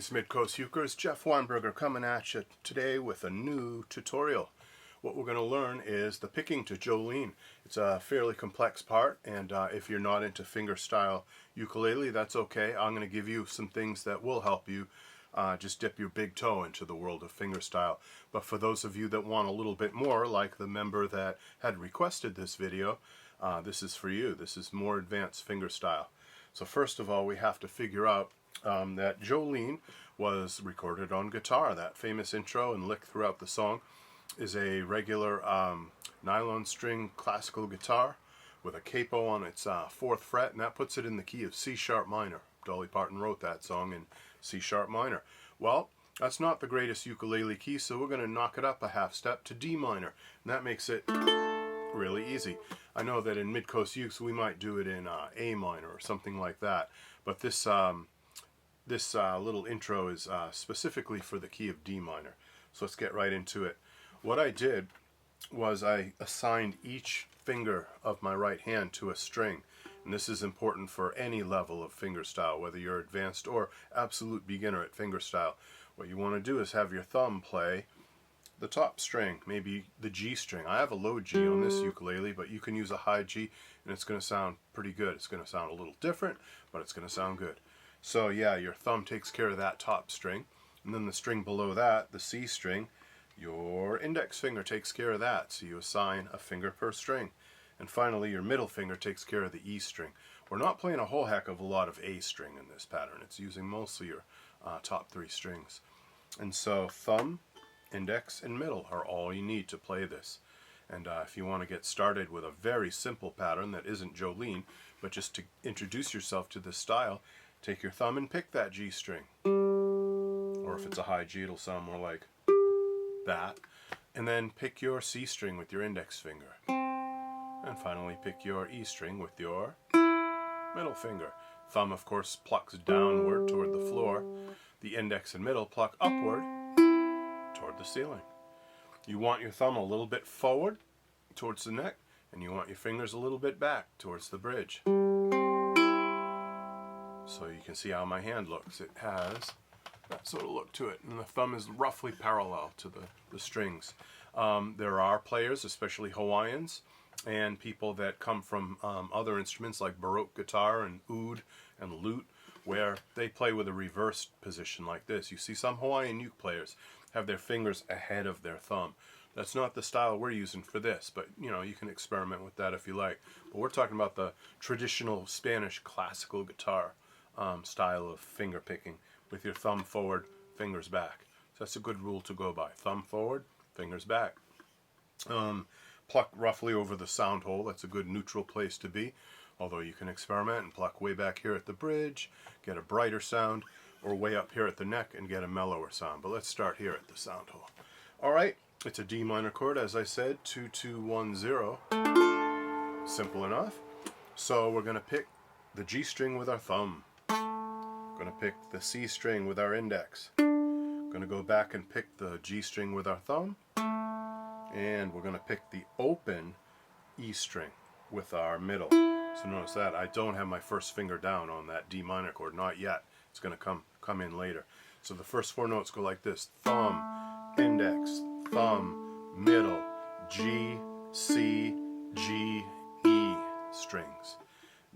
Greetings Midcoast Ukers, Jeff Weinberger coming at you today with a new tutorial. What we're going to learn is the picking to Jolene. It's a fairly complex part, and if you're not into fingerstyle ukulele, that's okay. I'm going to give you some things that will help you just dip your big toe into the world of fingerstyle. But for those of you that want a little bit more, like the member that had requested this video, this is for you. This is more advanced fingerstyle. So first of all, we have to figure out that Jolene was recorded on guitar. That famous intro and lick throughout the song is a regular nylon string classical guitar with a capo on its 4th fret, and that puts it in the key of C sharp minor. Dolly Parton wrote that song in C sharp minor. Well, that's not the greatest ukulele key, so we're going to knock it up a half step to D minor, and that makes it really easy. I know that in Midcoast Ukes we might do it in A minor or something like that, but this little intro is specifically for the key of D minor. So let's get right into it. What I did was I assigned each finger of my right hand to a string, and this is important for any level of fingerstyle, whether you're advanced or absolute beginner at fingerstyle. What you want to do is have your thumb play the top string, maybe the G string. I have a low G on this ukulele, but you can use a high G and it's going to sound pretty good. It's going to sound a little different, but it's going to sound good. So yeah, your thumb takes care of that top string, and then the string below that, the C string, your index finger takes care of that, so you assign a finger per string. And finally, your middle finger takes care of the E string. We're not playing a whole heck of a lot of A string in this pattern. It's using mostly your top 3 strings. And so thumb, index, and middle are all you need to play this. And if you want to get started with a very simple pattern that isn't Jolene, but just to introduce yourself to this style, take your thumb and pick that G string. Or if it's a high G, it'll sound more like that. And then pick your C string with your index finger. And finally pick your E string with your middle finger. Thumb, of course, plucks downward toward the floor. The index and middle pluck upward toward the ceiling. You want your thumb a little bit forward towards the neck, and you want your fingers a little bit back towards the bridge. So you can see how my hand looks. It has that sort of look to it, and the thumb is roughly parallel to the strings. There are players, especially Hawaiians, and people that come from other instruments like Baroque guitar and oud and lute, where they play with a reversed position like this. You see some Hawaiian uke players have their fingers ahead of their thumb. That's not the style we're using for this, but you know, you can experiment with that if you like. But we're talking about the traditional Spanish classical guitar style of finger picking, with your thumb forward, fingers back. So that's a good rule to go by. Thumb forward, fingers back. Pluck roughly over the sound hole. That's a good neutral place to be, although you can experiment and pluck way back here at the bridge, get a brighter sound, or way up here at the neck and get a mellower sound. But let's start here at the sound hole. Alright, it's a D minor chord, as I said, 2-2-1-0. Simple enough. So we're going to pick the G string with our thumb. Going to pick the C string with our index. Going to go back and pick the G string with our thumb. And we're going to pick the open E string with our middle. So notice that I don't have my first finger down on that D minor chord, not yet. It's going to come in later. So the first 4 notes go like this: thumb, index, thumb, middle, G, C, G, E strings.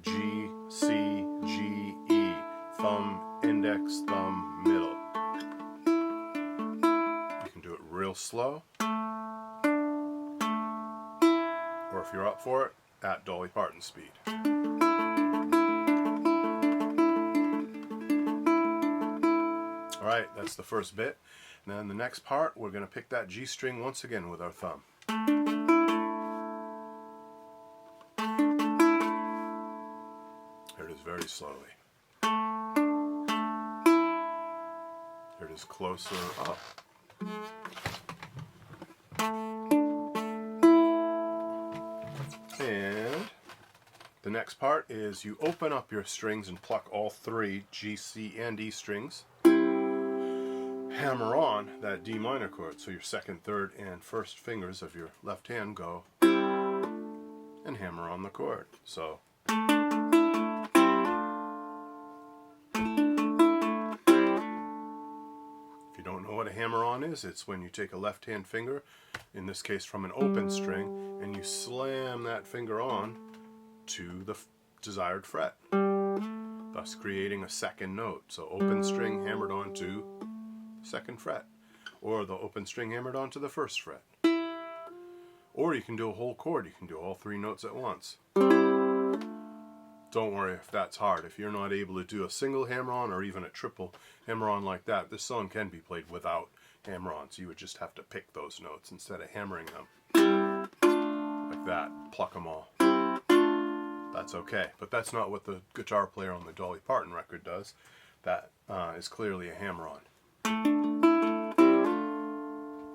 G, C, G, E. Thumb, index, thumb, middle. You can do it real slow, or if you're up for it, at Dolly Parton speed. Alright, that's the first bit. And then the next part, we're going to pick that G string once again with our thumb. Here it is very slowly. Here it is closer up. And the next part is you open up your strings and pluck all 3 G, C, and E strings. Hammer on that D minor chord, so your 2nd, 3rd, and 1st fingers of your left hand go and hammer on the chord. So what a hammer-on is, it's when you take a left-hand finger, in this case from an open string, and you slam that finger on to the desired fret, thus creating a second note. So open string hammered onto second fret, or the open string hammered onto the first fret. Or you can do a whole chord, you can do all three notes at once. Don't worry if that's hard. If you're not able to do a single hammer-on or even a triple hammer-on like that, this song can be played without hammer-ons. You would just have to pick those notes instead of hammering them. Like that. Pluck them all. That's okay. But that's not what the guitar player on the Dolly Parton record does. That is clearly a hammer-on.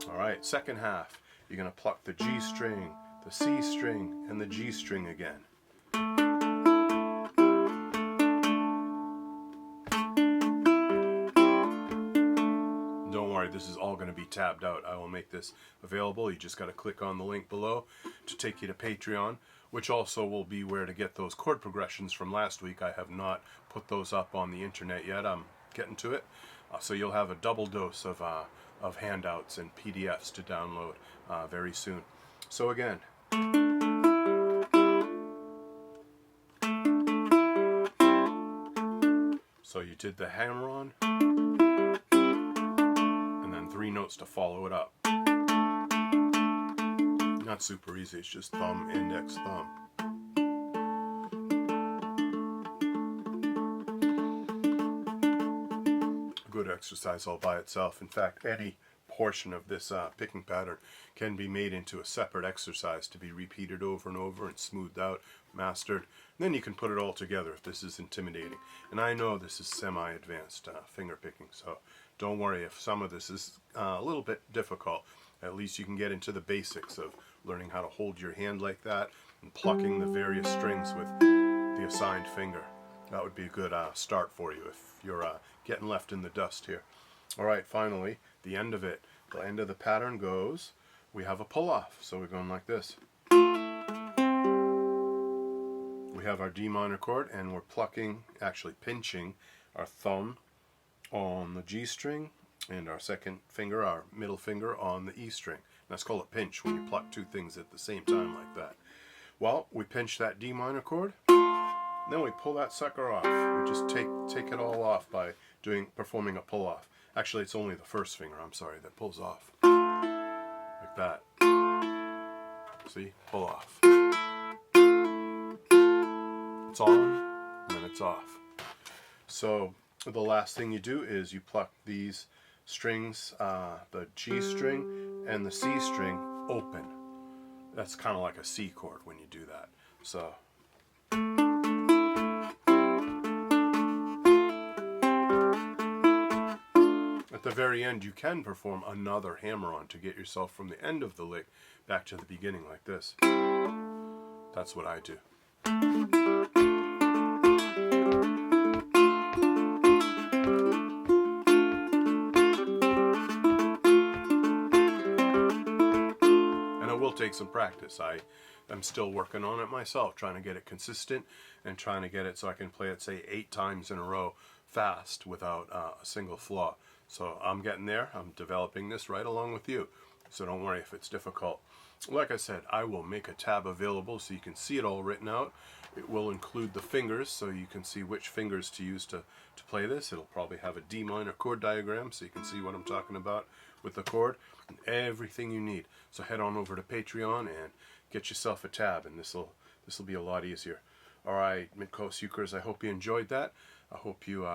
Alright, second half. You're going to pluck the G string, the C string, and the G string again. This is all going to be tabbed out. I will make this available. You just got to click on the link below to take you to Patreon, which also will be where to get those chord progressions from last week. I have not put those up on the internet yet. I'm getting to it. So you'll have a double dose of handouts and PDFs to download very soon. So again, so you did the hammer-on, three notes to follow it up. Not super easy, it's just thumb, index, thumb. A good exercise all by itself. In fact, any portion of this picking pattern can be made into a separate exercise to be repeated over and over and smoothed out, mastered. And then you can put it all together if this is intimidating. And I know this is semi-advanced finger picking, so don't worry if some of this is a little bit difficult. At least you can get into the basics of learning how to hold your hand like that and plucking the various strings with the assigned finger. That would be a good start for you if you're getting left in the dust here. Alright, finally, the end of it. The end of the pattern goes, we have a pull-off. So we're going like this. We have our D minor chord and we're plucking, actually pinching, our thumb on the G string and our second finger, our middle finger, on the E string. And that's called a pinch when you pluck two things at the same time like that. Well, we pinch that D minor chord, then we pull that sucker off. We just take it all off by performing a pull off. Actually, it's only the first finger, I'm sorry, that pulls off. Like that. See? Pull off. It's on, and then it's off. So the last thing you do is you pluck these strings, the G string and the C string, open. That's kind of like a C chord when you do that. So at the very end you can perform another hammer-on to get yourself from the end of the lick back to the beginning like this. That's what I do. Take some practice. I'm still working on it myself, trying to get it consistent and trying to get it so I can play it, say, 8 times in a row fast without a single flaw. So I'm getting there. I'm developing this right along with you. So don't worry if it's difficult. Like I said, I will make a tab available so you can see it all written out. It will include the fingers so you can see which fingers to use to play this. It'll probably have a D minor chord diagram so you can see what I'm talking about with the chord and everything you need. So head on over to Patreon and get yourself a tab, and this will be a lot easier. Alright, Midcoast Ukers, I hope you enjoyed that. I hope you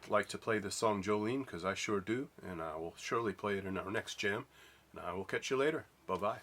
like to play this song Jolene, because I sure do, and I will surely play it in our next jam. And I will catch you later. Bye-bye.